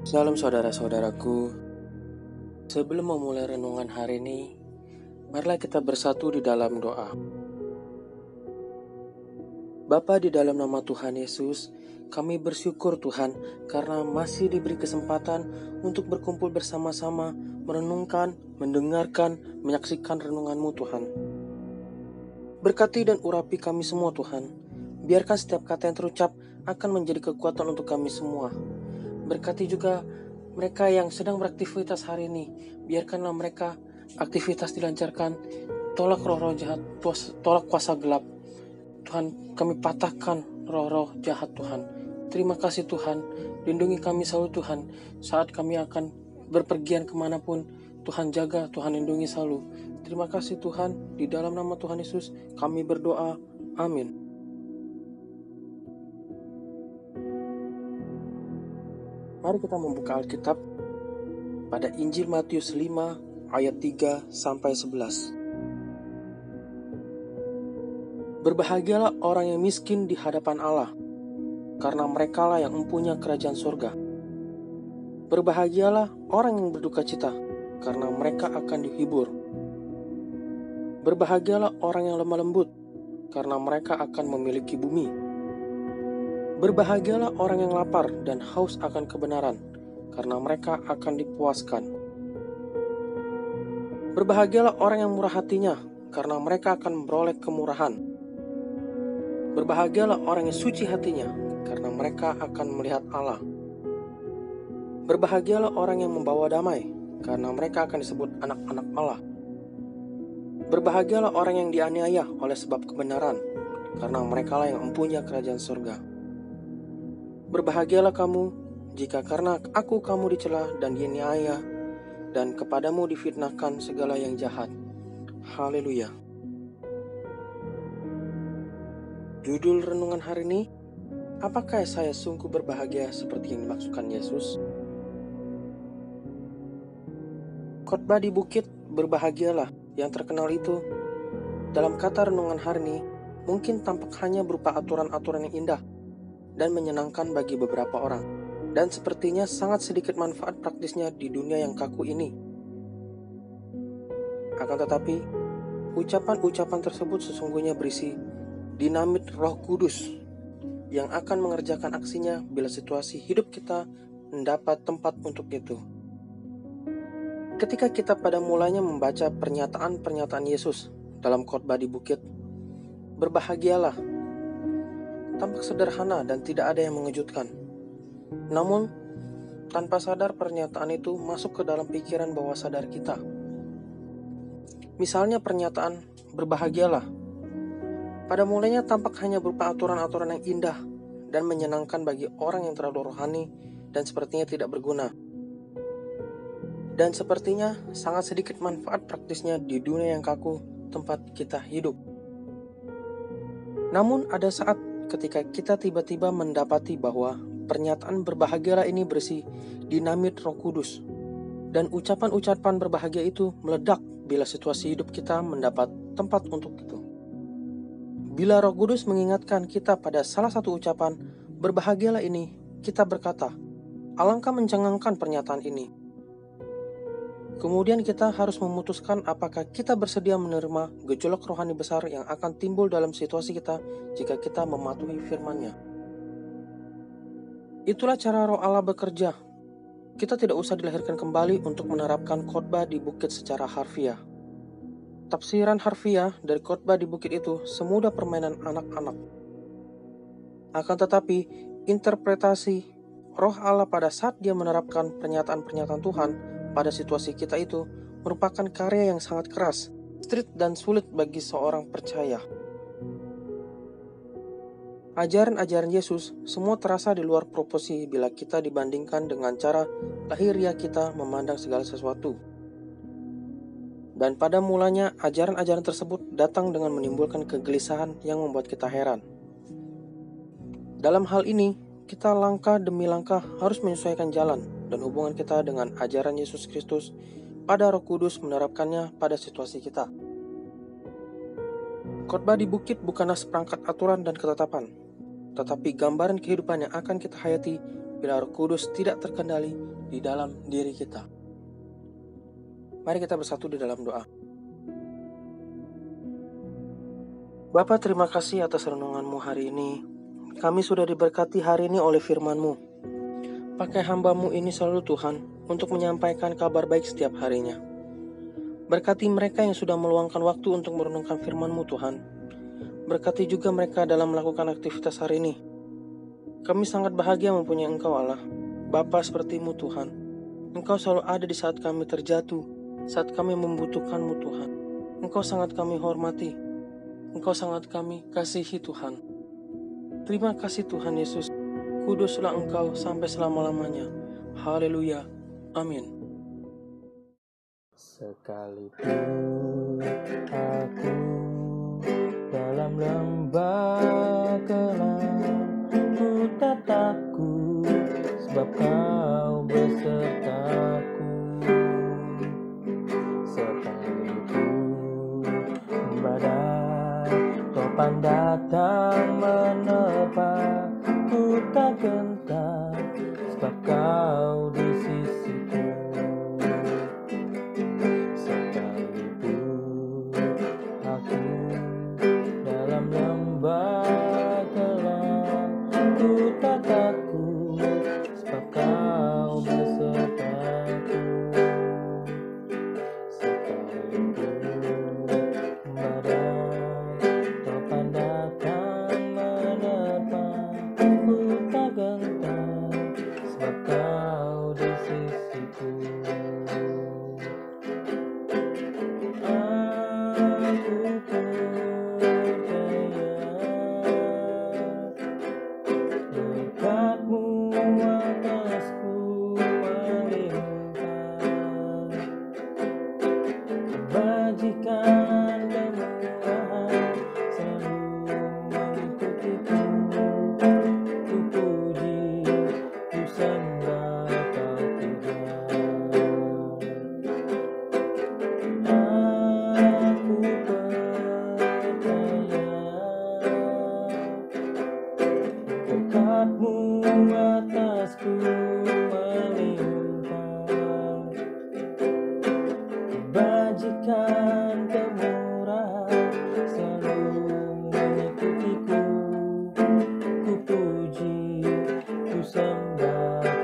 Salam saudara-saudaraku, sebelum memulai renungan hari ini, marilah kita bersatu di dalam doa. Bapa, di dalam nama Tuhan Yesus, kami bersyukur Tuhan karena masih diberi kesempatan untuk berkumpul bersama-sama, merenungkan, mendengarkan, menyaksikan renungan-Mu Tuhan. Berkati dan urapi kami semua Tuhan, biarkan setiap kata yang terucap akan menjadi kekuatan untuk kami semua. Berkati juga mereka yang sedang beraktivitas hari ini. Biarkanlah mereka aktivitas dilancarkan. Tolak roh-roh jahat, tolak kuasa gelap. Tuhan, kami patahkan roh-roh jahat Tuhan. Terima kasih Tuhan. Lindungi kami selalu Tuhan. Saat kami akan berpergian kemanapun, Tuhan jaga, Tuhan lindungi selalu. Terima kasih Tuhan. Di dalam nama Tuhan Yesus kami berdoa. Amin. Mari kita membuka Alkitab pada Injil Matius 5 ayat 3-11. Berbahagialah orang yang miskin di hadapan Allah, karena merekalah yang mempunyai kerajaan surga. Berbahagialah orang yang berduka cita, karena mereka akan dihibur. Berbahagialah orang yang lemah lembut, karena mereka akan memiliki bumi. Berbahagialah orang yang lapar dan haus akan kebenaran, karena mereka akan dipuaskan. Berbahagialah orang yang murah hatinya, karena mereka akan memperoleh kemurahan. Berbahagialah orang yang suci hatinya, karena mereka akan melihat Allah. Berbahagialah orang yang membawa damai, karena mereka akan disebut anak-anak Allah. Berbahagialah orang yang dianiaya oleh sebab kebenaran, karena merekalah yang mempunyai kerajaan surga. Berbahagialah kamu, jika karena aku kamu dicela dan dianiaya, dan kepadamu difitnahkan segala yang jahat. Haleluya. Judul renungan hari ini, apakah saya sungguh berbahagia seperti yang dimaksudkan Yesus? Khotbah di bukit, berbahagialah, yang terkenal itu, dalam kata renungan hari ini, mungkin tampak hanya berupa aturan-aturan yang indah dan menyenangkan bagi beberapa orang, dan sepertinya sangat sedikit manfaat praktisnya di dunia yang kaku ini. Akan tetapi, ucapan-ucapan tersebut sesungguhnya berisi dinamit Roh Kudus yang akan mengerjakan aksinya bila situasi hidup kita mendapat tempat untuk itu. Ketika kita pada mulanya membaca pernyataan-pernyataan Yesus dalam khotbah di bukit, berbahagialah, tampak sederhana dan tidak ada yang mengejutkan. Namun, tanpa sadar pernyataan itu masuk ke dalam pikiran bawah sadar kita. Misalnya pernyataan berbahagialah. Pada mulanya tampak hanya berupa aturan-aturan yang indah dan menyenangkan bagi orang yang terlalu rohani dan sepertinya tidak berguna. Dan sepertinya sangat sedikit manfaat praktisnya di dunia yang kaku tempat kita hidup. Namun ada saat ketika kita tiba-tiba mendapati bahwa pernyataan berbahagialah ini berisi dinamit Roh Kudus, dan ucapan-ucapan berbahagia itu meledak bila situasi hidup kita mendapat tempat untuk itu. Bila Roh Kudus mengingatkan kita pada salah satu ucapan berbahagialah ini, kita berkata, alangkah mencengangkan pernyataan ini. Kemudian kita harus memutuskan apakah kita bersedia menerima gejolak rohani besar yang akan timbul dalam situasi kita jika kita mematuhi firman-Nya. Itulah cara Roh Allah bekerja. Kita tidak usah dilahirkan kembali untuk menerapkan khotbah di bukit secara harfiah. Tafsiran harfiah dari khotbah di bukit itu semudah permainan anak-anak. Akan tetapi, interpretasi Roh Allah pada saat Dia menerapkan pernyataan-pernyataan Tuhan pada situasi kita itu merupakan karya yang sangat keras, strict dan sulit bagi seorang percaya. Ajaran-ajaran Yesus semua terasa di luar proporsi bila kita dibandingkan dengan cara lahiriah kita memandang segala sesuatu. Dan pada mulanya ajaran-ajaran tersebut datang dengan menimbulkan kegelisahan yang membuat kita heran. Dalam hal ini, kita langkah demi langkah harus menyesuaikan jalan dan hubungan kita dengan ajaran Yesus Kristus pada Roh Kudus menerapkannya pada situasi kita. Khotbah di bukit bukanlah seperangkat aturan dan ketetapan, tetapi gambaran kehidupan yang akan kita hayati bila Roh Kudus tidak terkendali di dalam diri kita. Mari kita bersatu di dalam doa. Bapa, terima kasih atas renungan-Mu hari ini. Kami sudah diberkati hari ini oleh firman-Mu. Pakai hamba-Mu ini selalu Tuhan untuk menyampaikan kabar baik setiap harinya. Berkati mereka yang sudah meluangkan waktu untuk merenungkan firman-Mu Tuhan. Berkati juga mereka dalam melakukan aktivitas hari ini. Kami sangat bahagia mempunyai Engkau Allah, Bapa seperti-Mu Tuhan. Engkau selalu ada di saat kami terjatuh, saat kami membutuhkan-Mu Tuhan. Engkau sangat kami hormati. Engkau sangat kami kasihi Tuhan. Terima kasih Tuhan Yesus. Kuduslah Engkau sampai selama-lamanya. Haleluya. Amin. Sekalipun aku dalam lembah gelap, ku tak takut sebab Kau besertaku. Sekalipun badai topan datang menerpa, ku tak gentar sebab Kau di sisiku. Sekalipun aku dalam lembah gelap, ku tak takut sebab Kau besertaku. Sekalipun badai topan datang menerpa, ku tak gentar sebab Kau di sisiku. Aku percaya berkat-Mu atasku melimpah, kebajikan dan kemurahan selalu mengikutiku. Ku puji, ku sembah Kau Tuhan. Aku percaya berkat-Mu atasku melimpah, kebajikan kemurahan selalu mengikutiku. Ku puji, ku sembah